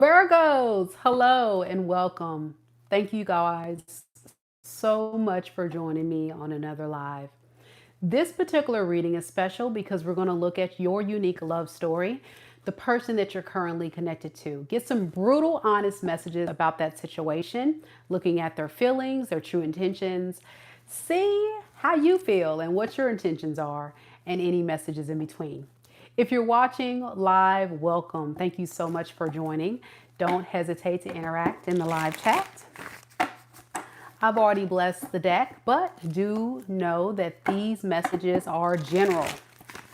Virgos, hello and welcome. Thank you guys so much for joining me on another live. This particular reading is special because we're going to look at your unique love story, the person that you're currently connected to. Get some brutal, honest messages about that situation, looking at their feelings, their true intentions. See how you feel and what your intentions are, and any messages in between. If you're watching live, welcome. Thank you so much for joining. Don't hesitate to interact in the live chat. I've already blessed the deck, but do know that these messages are general.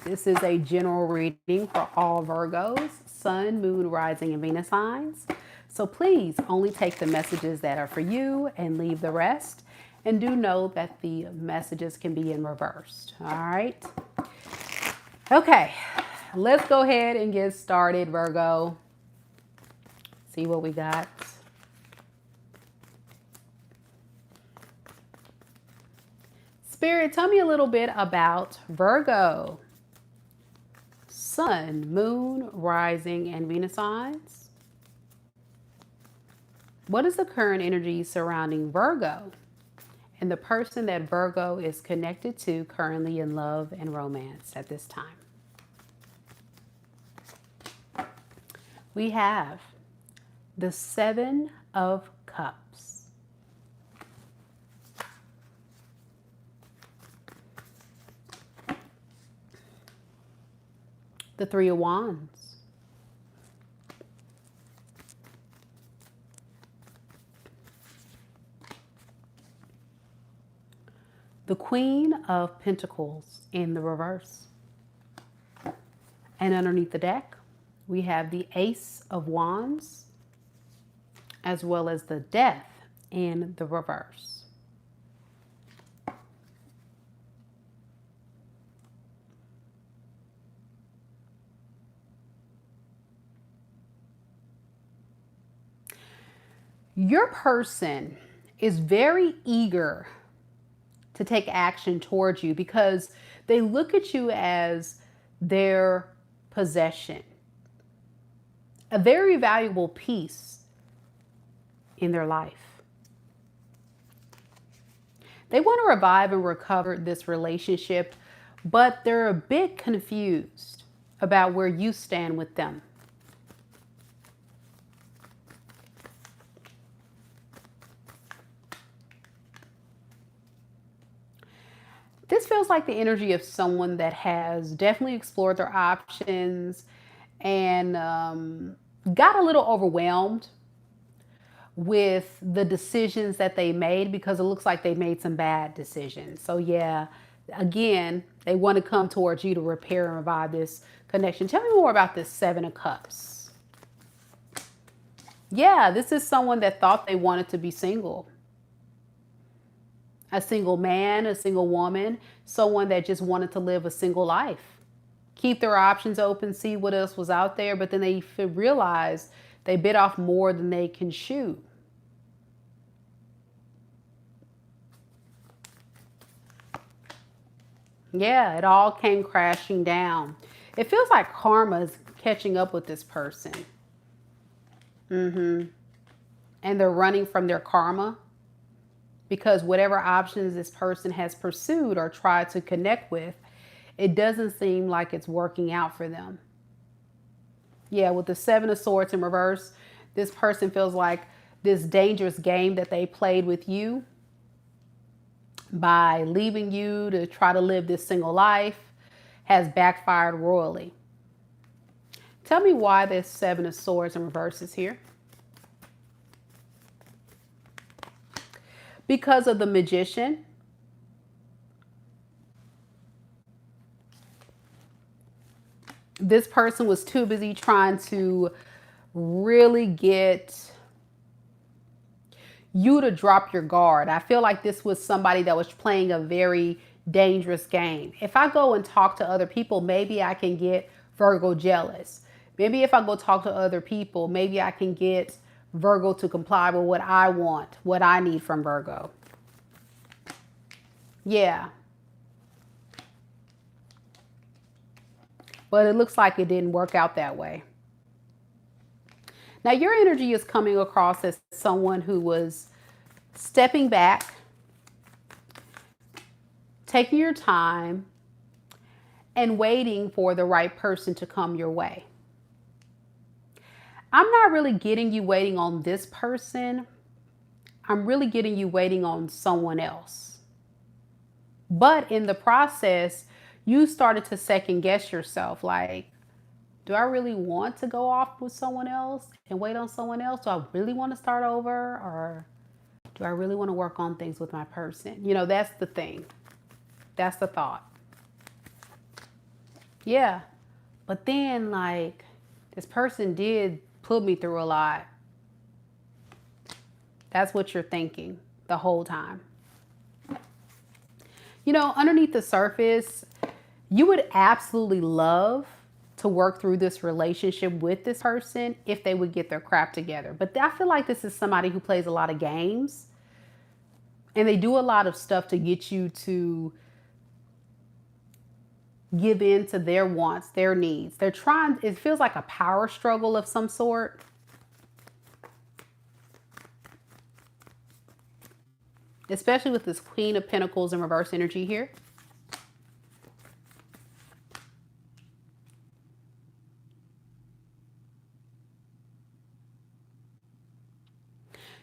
This is a general reading for all Virgos, Sun, Moon, Rising, and Venus signs. So please only take the messages that are for you and leave the rest. And do know that the messages can be in reversed. All right. Okay, let's go ahead and get started, Virgo. See what we got. Spirit, tell me a little bit about Virgo. Sun, Moon, Rising, and Venus signs. What is the current energy surrounding Virgo and the person that Virgo is connected to currently in love and romance at this time? We have the Seven of Cups, the Three of Wands, the Queen of Pentacles in the reverse, and underneath the deck we have the Ace of Wands as well as the Death in the reverse. Your person is very eager to take action towards you because they look at you as their possession, a very valuable piece in their life. They want to revive and recover this relationship, but they're a bit confused about where you stand with them. This feels like the energy of someone that has definitely explored their options and got a little overwhelmed with the decisions that they made because it looks like they made some bad decisions. So yeah, again, they want to come towards you to repair and revive this connection. Tell me more about this Seven of Cups. Yeah, this is someone that thought they wanted to be single. A single man, a single woman, someone that just wanted to live a single life. Keep their options open, see what else was out there, but then they realize they bit off more than they can chew. Yeah, it all came crashing down. It feels like karma is catching up with this person. And they're running from their karma because whatever options this person has pursued or tried to connect with, it doesn't seem like it's working out for them. Yeah, with the Seven of Swords in reverse, this person feels like this dangerous game that they played with you by leaving you to try to live this single life has backfired royally. Tell me why this Seven of Swords in reverse is here. Because of the Magician. This person was too busy trying to really get you to drop your guard. I feel like this was somebody that was playing a very dangerous game. If I go and talk to other people, maybe I can get Virgo jealous. Maybe if I go talk to other people, maybe I can get Virgo to comply with what I want, what I need from Virgo. Yeah. But it looks like it didn't work out that way. Now, your energy is coming across as someone who was stepping back, taking your time, and waiting for the right person to come your way. I'm not really getting you waiting on this person. I'm really getting you waiting on someone else. But in the process, you started to second guess yourself. Like, do I really want to go off with someone else and wait on someone else? Do I really want to start over? Or do I really want to work on things with my person? You know, that's the thing. That's the thought. Yeah. But then, like, this person did put me through a lot. That's what you're thinking the whole time. You know, underneath the surface, you would absolutely love to work through this relationship with this person if they would get their crap together. But I feel like this is somebody who plays a lot of games, and they do a lot of stuff to get you to give in to their wants, their needs. They're trying, it feels like a power struggle of some sort. Especially with this Queen of Pentacles in reverse energy here.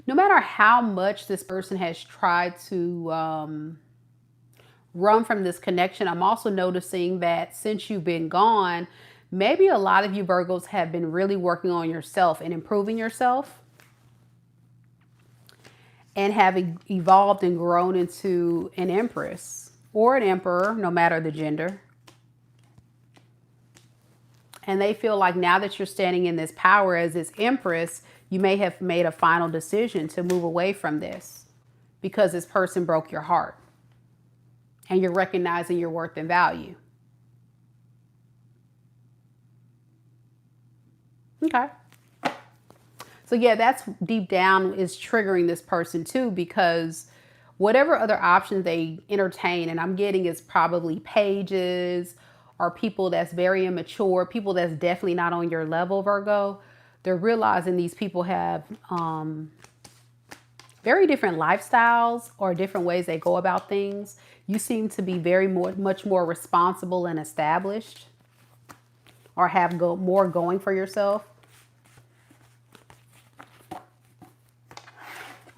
No matter how much this person has tried to run from this connection, I'm also noticing that since you've been gone, maybe a lot of you Virgos have been really working on yourself and improving yourself, and have evolved and grown into an empress or an emperor, no matter the gender. And they feel like now that you're standing in this power as this empress, you may have made a final decision to move away from this because this person broke your heart. And you're recognizing your worth and value. Okay. So yeah, that's deep down is triggering this person too, because whatever other options they entertain, and I'm getting is probably pages or people that's very immature, people that's definitely not on your level, Virgo. They're realizing these people have very different lifestyles or different ways they go about things. You seem to be much more responsible and established, or have more going for yourself.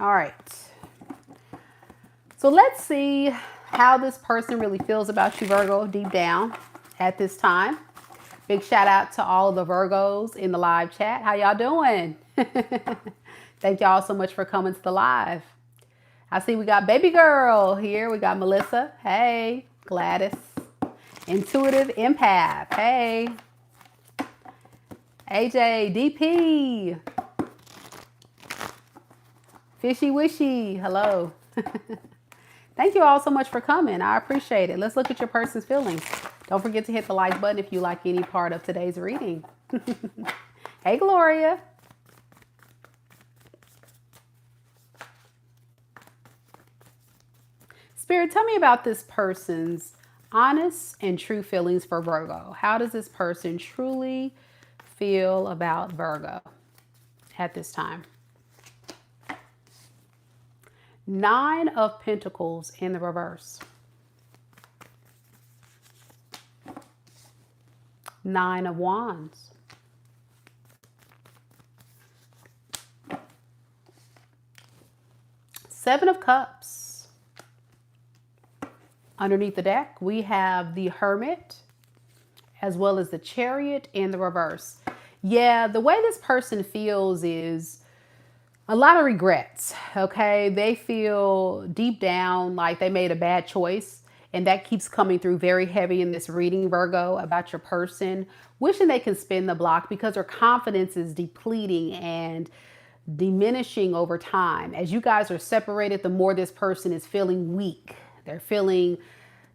All right. So let's see how this person really feels about you, Virgo, deep down at this time. Big shout out to all of the Virgos in the live chat. How y'all doing? Thank y'all so much for coming to the live. I see we got baby girl here. We got Melissa. Hey. Gladys. Intuitive empath. Hey. AJ. DP. Fishy wishy. Hello. Thank you all so much for coming. I appreciate it. Let's look at your person's feelings. Don't forget to hit the like button if you like any part of today's reading. Hey, Gloria. Spirit, tell me about this person's honest and true feelings for Virgo. How does this person truly feel about Virgo at this time? 9 of Pentacles in the reverse. 9 of Wands. Seven of Cups. Underneath the deck, we have the Hermit, as well as the Chariot in the reverse. Yeah, the way this person feels is a lot of regrets, okay? They feel deep down like they made a bad choice, and that keeps coming through very heavy in this reading, Virgo, about your person, wishing they can spin the block because their confidence is depleting and diminishing over time. As you guys are separated, the more this person is feeling weak. They're feeling,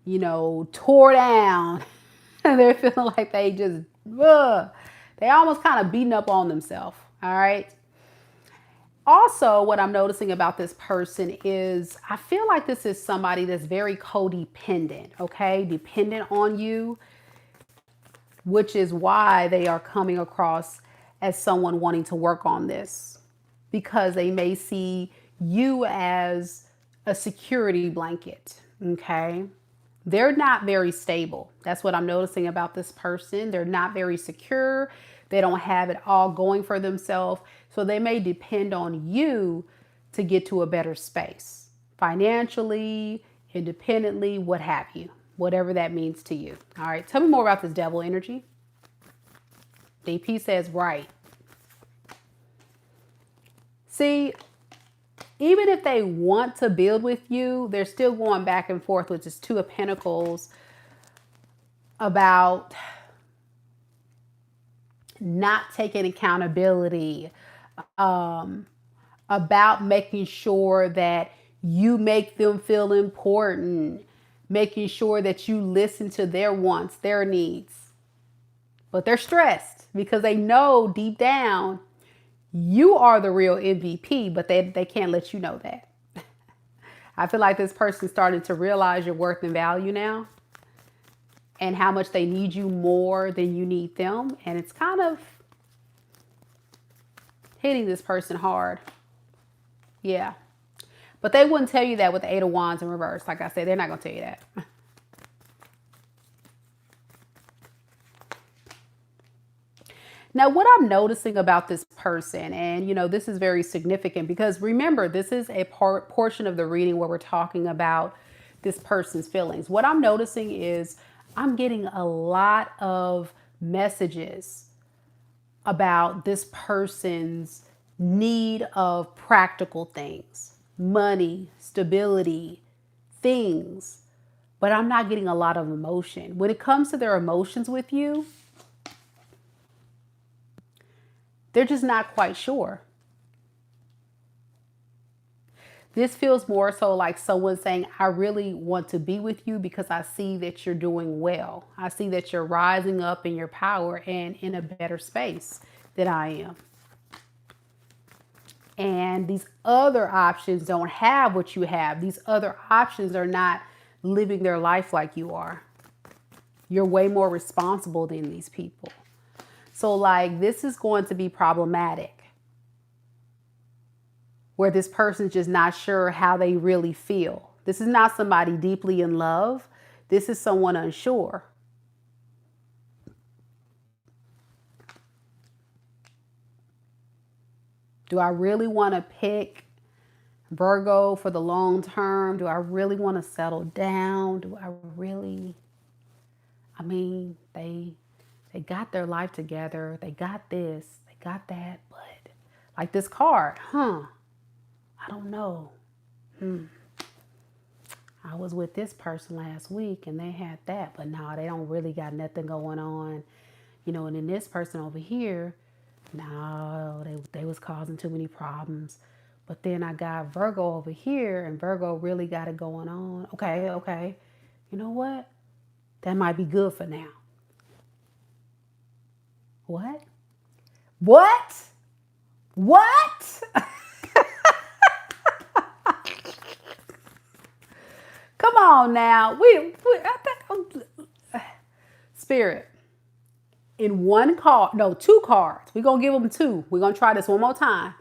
you know, tore down. They're feeling like they just, they almost kind of beating up on themselves, all right? Also, what I'm noticing about this person is I feel like this is somebody that's very codependent, okay? Dependent on you, which is why they are coming across as someone wanting to work on this, because they may see you as a security blanket. Okay. They're not very stable. That's what I'm noticing about this person. They're not very secure. They don't have it all going for themselves. So they may depend on you to get to a better space, financially, independently, what have you, whatever that means to you. All right. Tell me more about this devil energy. DP says, right. See, even if they want to build with you, they're still going back and forth with this Two of Pentacles about not taking accountability, about making sure that you make them feel important, making sure that you listen to their wants, their needs. But they're stressed because they know deep down you are the real MVP, but they can't let you know that. I feel like this person's starting to realize your worth and value now, and how much they need you more than you need them. And it's kind of hitting this person hard. Yeah. But they wouldn't tell you that with the Eight of Wands in reverse. Like I said, they're not going to tell you that. Now, what I'm noticing about this person, and you know, this is very significant because remember, this is a portion of the reading where we're talking about this person's feelings. What I'm noticing is I'm getting a lot of messages about this person's need of practical things, money, stability, things, but I'm not getting a lot of emotion. When it comes to their emotions with you, they're just not quite sure. This feels more so like someone saying, I really want to be with you because I see that you're doing well. I see that you're rising up in your power and in a better space than I am. And these other options don't have what you have. These other options are not living their life like you are. You're way more responsible than these people. So like this is going to be problematic, where this person's just not sure how they really feel. This is not somebody deeply in love. This is someone unsure. Do I really want to pick Virgo for the long term? Do I really want to settle down? Do I really? I mean, they got their life together. They got this, they got that, but like this card, I don't know. I was with this person last week and they had that, but no, they don't really got nothing going on. You know, and then this person over here, no, they was causing too many problems. But then I got Virgo over here and Virgo really got it going on. Okay. You know what? That might be good for now. What? Come on now. Spirit. In one card, no, two cards. We're going to give them two. We're going to try this one more time.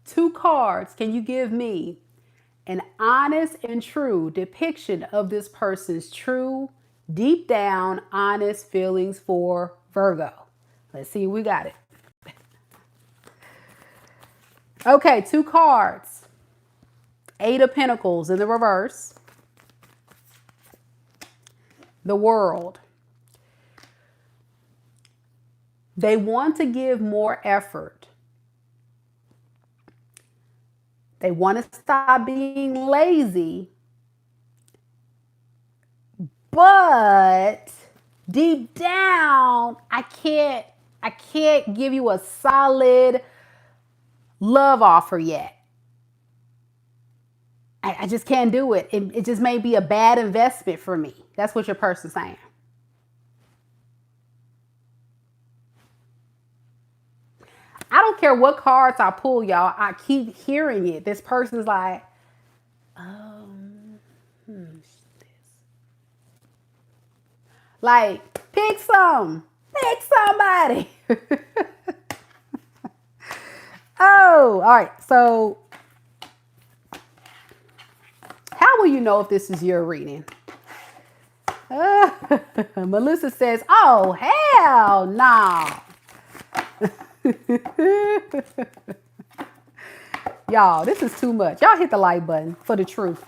Two cards. Can you give me an honest and true depiction of this person's true, deep down, honest feelings for Virgo? Let's see, we got it. Okay, two cards. Eight of Pentacles in the reverse. The World. They want to give more effort. They want to stop being lazy. But deep down, I can't give you a solid love offer yet. I just can't do it. It just may be a bad investment for me. That's what your person's saying. I don't care what cards I pull, y'all. I keep hearing it. This person's like, like, pick somebody. Oh, all right. So how will you know if this is your reading? Melissa says, oh, hell no. Y'all, this is too much. Y'all hit the like button for the truth.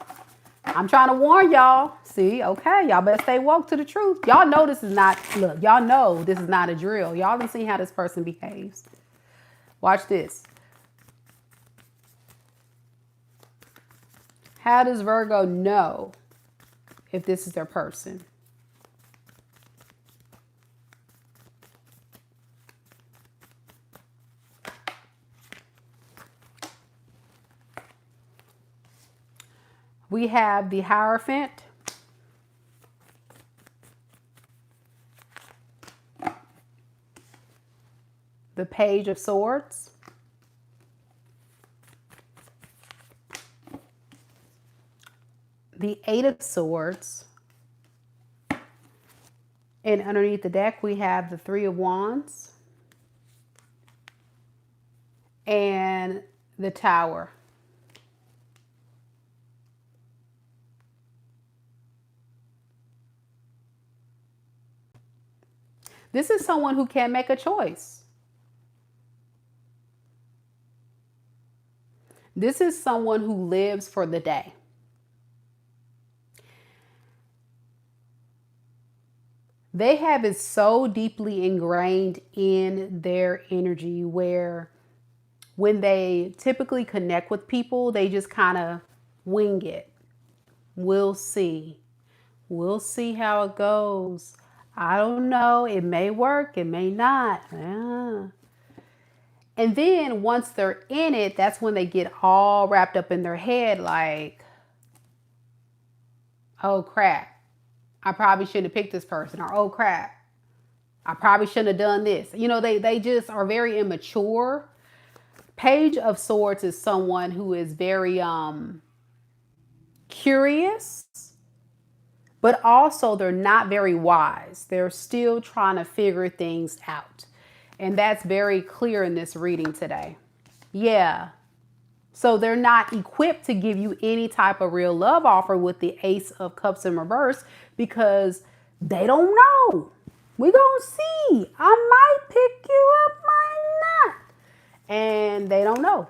I'm trying to warn y'all. See, okay, y'all better stay woke to the truth. Y'all know this is not, look, y'all know this is not a drill. Y'all done seen how this person behaves. Watch this. How does Virgo know if this is their person? We have the Hierophant, the Page of Swords, the Eight of Swords, and underneath the deck we have the Three of Wands and the Tower. This is someone who can make a choice. This is someone who lives for the day. They have it so deeply ingrained in their energy where when they typically connect with people, they just kind of wing it. We'll see. We'll see how it goes. I don't know. It may work. It may not. And then once they're in it, that's when they get all wrapped up in their head like, oh crap, I probably shouldn't have picked this person. Or oh crap, I probably shouldn't have done this. You know, they just are very immature. Page of Swords is someone who is very curious, but also they're not very wise. They're still trying to figure things out. And that's very clear in this reading today. Yeah. So they're not equipped to give you any type of real love offer with the Ace of Cups in reverse because they don't know. We gonna see. I might pick you up, might not. And they don't know.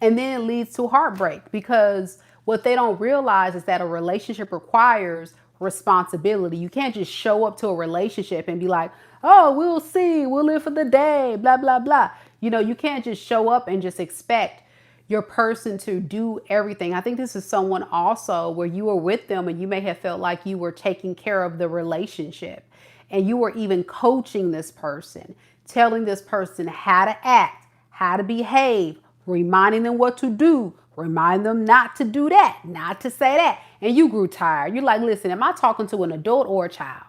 And then it leads to heartbreak because what they don't realize is that a relationship requires responsibility. You can't just show up to a relationship and be like, oh, we'll see, we'll live for the day, blah, blah, blah. You know, you can't just show up and just expect your person to do everything. I think this is someone also where you were with them and you may have felt like you were taking care of the relationship and you were even coaching this person, telling this person how to act, how to behave, reminding them what to do, remind them not to do that, not to say that. And you grew tired. You're like, listen, am I talking to an adult or a child?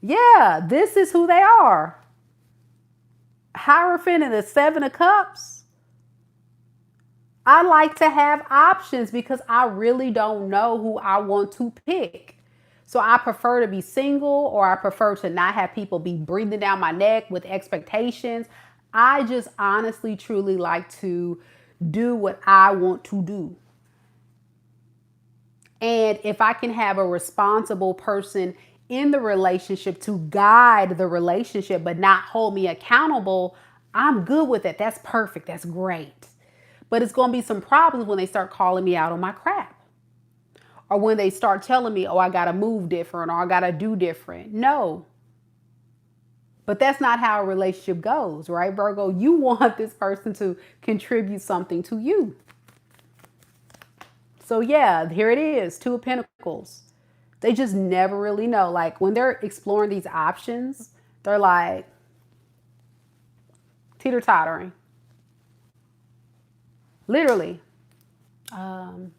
Yeah, this is who they are. Hierophant and the Seven of Cups. I like to have options because I really don't know who I want to pick. So I prefer to be single, or I prefer to not have people be breathing down my neck with expectations. I just honestly, truly like to do what I want to do. And if I can have a responsible person in the relationship to guide the relationship, but not hold me accountable, I'm good with it. That's perfect. That's great. But it's going to be some problems when they start calling me out on my crap. Or when they start telling me, oh, I got to move different or I got to do different. No. But that's not how a relationship goes, right, Virgo? You want this person to contribute something to you. So yeah, here it is, Two of Pentacles. They just never really know. Like when they're exploring these options, they're like teeter-tottering. Literally. And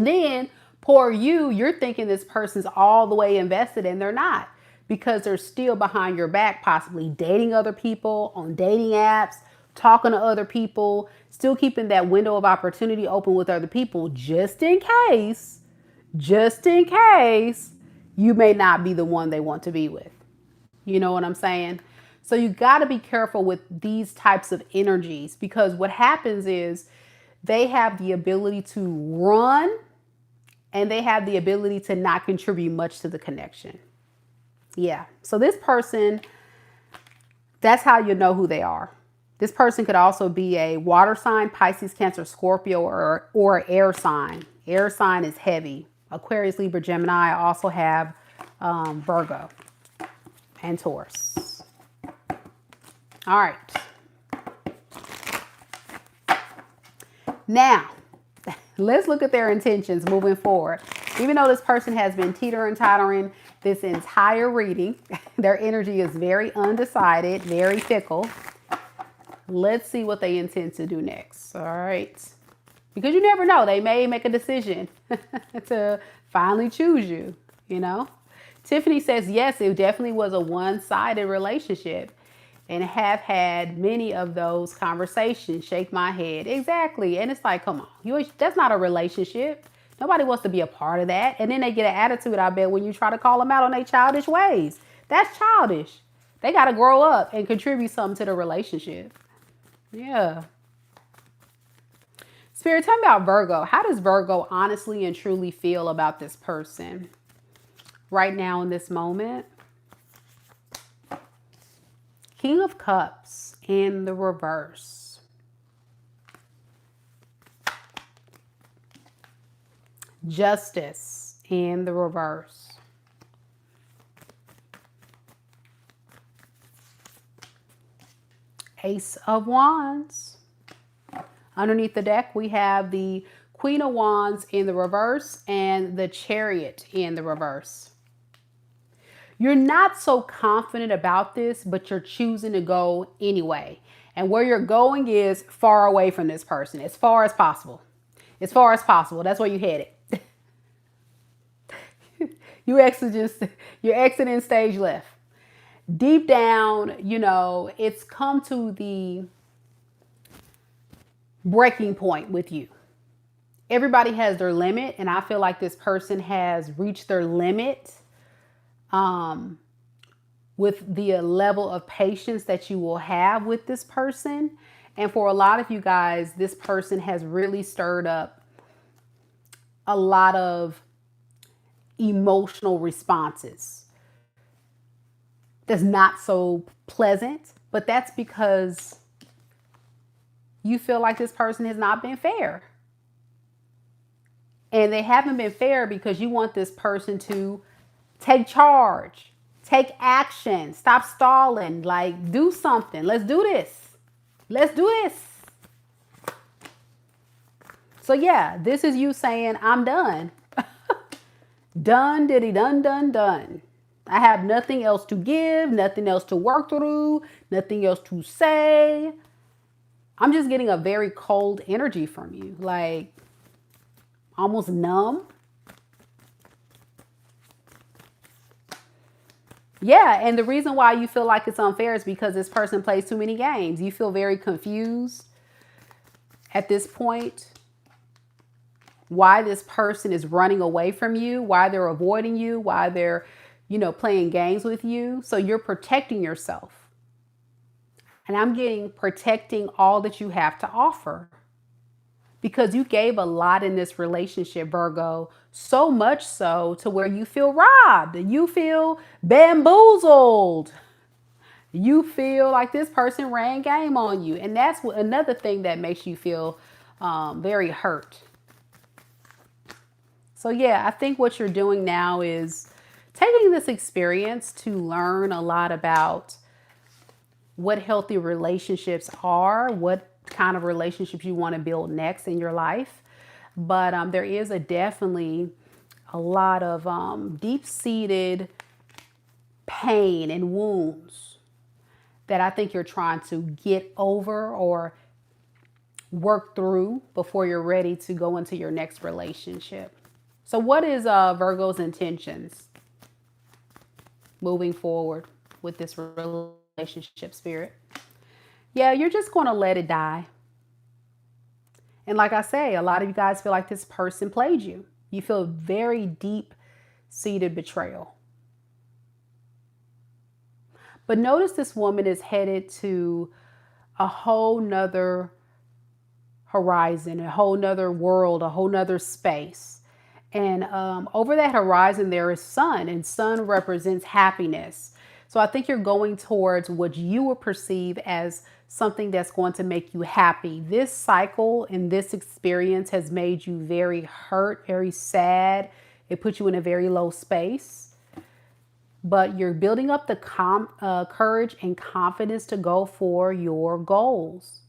then poor you, you're thinking this person's all the way invested and they're not, because they're still behind your back, possibly dating other people on dating apps, talking to other people, still keeping that window of opportunity open with other people just in case just in case you may not be the one they want to be with. You know what I'm saying? So you got to be careful with these types of energies, because what happens is they have the ability to run and they have the ability to not contribute much to the connection. Yeah. So this person, that's how you know who they are. This person could also be a water sign, Pisces, Cancer, Scorpio, or air sign. Air sign is heavy. Aquarius, Libra, Gemini. I also have Virgo and Taurus. All right. Now, let's look at their intentions moving forward. Even though this person has been teetering-tottering this entire reading, their energy is very undecided, very fickle. Let's see what they intend to do next. All right. Because you never know. They may make a decision to finally choose you, you know. Tiffany says, yes, it definitely was a one-sided relationship and have had many of those conversations. Shake my head. Exactly. And it's like, come on, that's not a relationship. Nobody wants to be a part of that. And then they get an attitude, I bet, when you try to call them out on their childish ways. That's childish. They got to grow up and contribute something to the relationship. Yeah. Spirit, tell me about Virgo. How does Virgo honestly and truly feel about this person right now in this moment? King of Cups in the reverse. Justice in the reverse. Ace of Wands. Underneath the deck, we have the Queen of Wands in the reverse and the Chariot in the reverse. You're not so confident about this, but you're choosing to go anyway. And where you're going is far away from this person, as far as possible. As far as possible. That's where you're headed. You're exiting stage left. Deep down, you know, it's come to the breaking point with you. Everybody has their limit, and I feel like this person has reached their limit with the level of patience that you will have with this person. And for a lot of you guys, this person has really stirred up a lot of emotional responses. That's not so pleasant, but that's because you feel like this person has not been fair. And they haven't been fair because you want this person to take charge, take action, stop stalling, like do something. Let's do this. Let's do this. So yeah, this is you saying, I'm done. Done, diddy, done, done, done. I have nothing else to give, nothing else to work through, nothing else to say. I'm just getting a very cold energy from you, like almost numb. Yeah, and the reason why you feel like it's unfair is because this person plays too many games. You feel very confused at this point. Why this person is running away from you, why they're avoiding you, why they're, you know, playing games with you. So you're protecting yourself. And I'm getting protecting all that you have to offer. Because you gave a lot in this relationship, Virgo, so much so to where you feel robbed, you feel bamboozled. You feel like this person ran game on you. And that's another thing that makes you feel very hurt. So yeah, I think what you're doing now is taking this experience to learn a lot about what healthy relationships are, what kind of relationships you want to build next in your life. But there is definitely a lot of deep-seated pain and wounds that I think you're trying to get over or work through before you're ready to go into your next relationship. So what is Virgo's intentions moving forward with this relationship, Spirit? Yeah, you're just going to let it die. And like I say, a lot of you guys feel like this person played you. You feel very deep-seated betrayal. But notice this woman is headed to a whole nother horizon, a whole nother world, a whole nother space. And over that horizon, there is sun, and sun represents happiness. So I think you're going towards what you would perceive as something that's going to make you happy. This cycle and this experience has made you very hurt, very sad. It put you in a very low space. But you're building up the courage and confidence to go for your goals.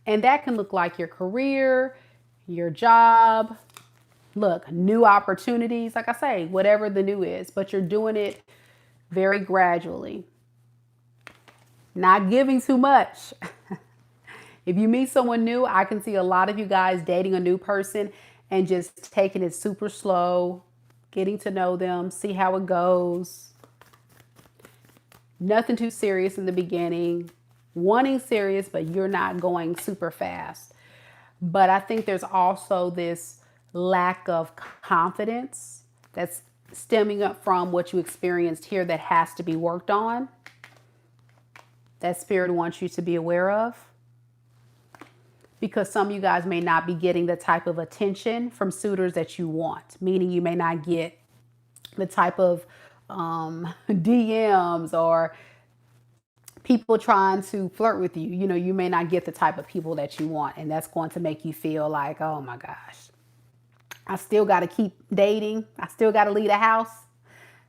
And that can look like your career, your job, look, new opportunities, like I say, whatever the new is, but you're doing it very gradually, not giving too much. If you meet someone new, I can see a lot of you guys dating a new person and just taking it super slow, getting to know them, see how it goes. Nothing too serious in the beginning, wanting serious, but you're not going super fast. But I think there's also this lack of confidence that's stemming up from what you experienced here that has to be worked on, that spirit wants you to be aware of. Because some of you guys may not be getting the type of attention from suitors that you want, meaning you may not get the type of DMs or people trying to flirt with you. You know, you may not get the type of people that you want, and that's going to make you feel like, oh my gosh, I still got to keep dating. I still got to leave the house.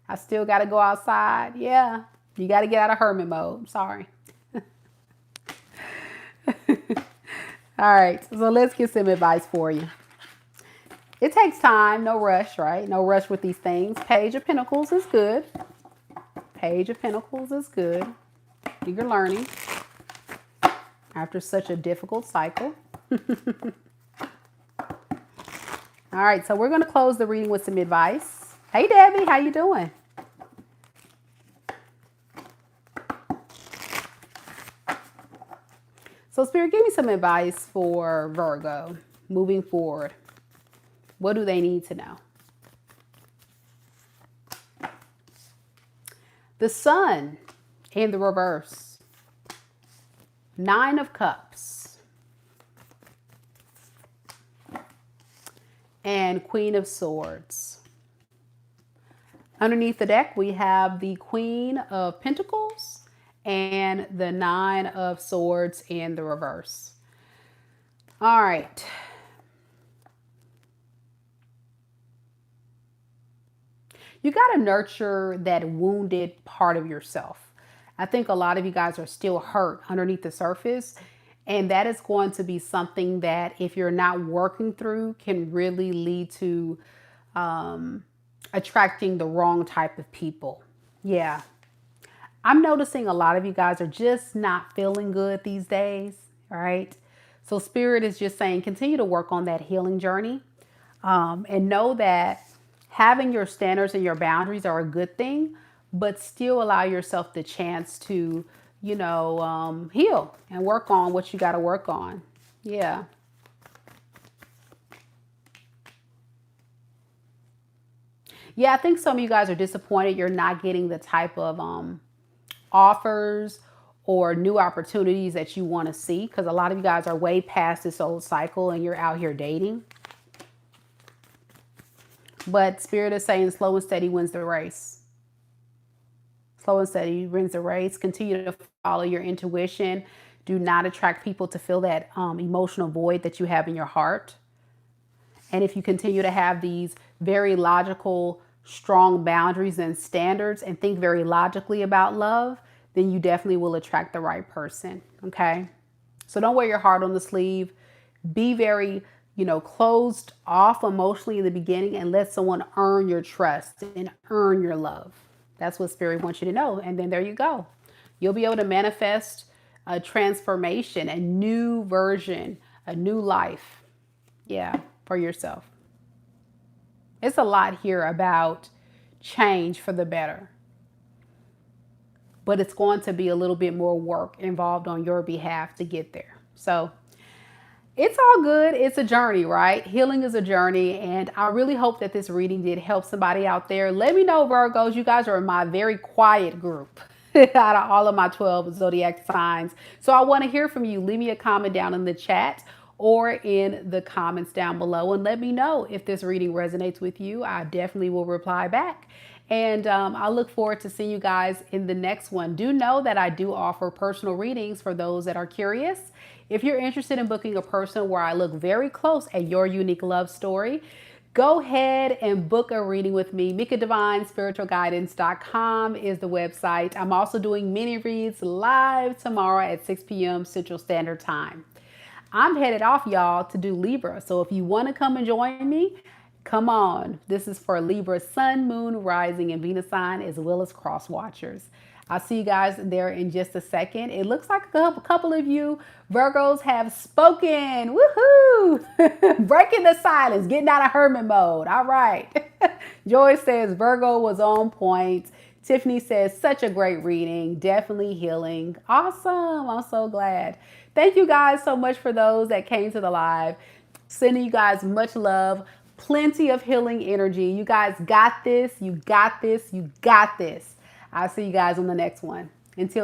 I still got to go outside. Yeah, you got to get out of hermit mode. I'm sorry. All right, so let's get some advice for you. It takes time, no rush, right? No rush with these things. Page of Pentacles is good. Page of Pentacles is good. You're learning after such a difficult cycle. All right, so we're going to close the reading with some advice. Hey, Debbie, how you doing? So, Spirit, give me some advice for Virgo moving forward. What do they need to know? The Sun in the reverse. 9 of Cups. And Queen of Swords. Underneath the deck, we have the Queen of Pentacles and the 9 of Swords in the reverse. All right. You got to nurture that wounded part of yourself. I think a lot of you guys are still hurt underneath the surface. And that is going to be something that if you're not working through can really lead to attracting the wrong type of people. Yeah. I'm noticing a lot of you guys are just not feeling good these days. All right. So Spirit is just saying continue to work on that healing journey and know that having your standards and your boundaries are a good thing, but still allow yourself the chance to, you know, heal and work on what you got to work on. Yeah. Yeah, I think some of you guys are disappointed you're not getting the type of offers or new opportunities that you want to see, because a lot of you guys are way past this old cycle and you're out here dating. But Spirit is saying slow and steady wins the race. Slow and steady wins the race. Continue to follow your intuition. Do not attract people to fill that emotional void that you have in your heart. And if you continue to have these very logical, strong boundaries and standards and think very logically about love, then you definitely will attract the right person. Okay. So don't wear your heart on the sleeve. Be very, you know, closed off emotionally in the beginning and let someone earn your trust and earn your love. That's what Spirit wants you to know. And then there you go. You'll be able to manifest a transformation, a new version, a new life. Yeah, for yourself. It's a lot here about change for the better. But it's going to be a little bit more work involved on your behalf to get there. So It's all good. It's a journey, right? Healing is a journey. And I really hope that this reading did help somebody out there. Let me know, Virgos. You guys are in my very quiet group out of all of my 12 zodiac signs. So I want to hear from you. Leave me a comment down in the chat or in the comments down below and let me know if this reading resonates with you. I definitely will reply back. And I look forward to seeing you guys in the next one. Do know that I do offer personal readings for those that are curious. If you're interested in booking a person where I look very close at your unique love story, go ahead and book a reading with me. MikaDivineSpiritualGuidance.com is the website. I'm also doing mini reads live tomorrow at 6 p.m. Central Standard Time. I'm headed off, y'all, to do Libra. So if you want to come and join me, come on. This is for Libra Sun, Moon, Rising, and Venus sign, as well as cross watchers. I'll see you guys there in just a second. It looks like a couple of you Virgos have spoken. Woohoo! Breaking the silence, getting out of hermit mode. All right. Joy says Virgo was on point. Tiffany says such a great reading. Definitely healing. Awesome. I'm so glad. Thank you guys so much for those that came to the live. Sending you guys much love. Plenty of healing energy. You guys got this. You got this. You got this. I'll see you guys on the next one. Until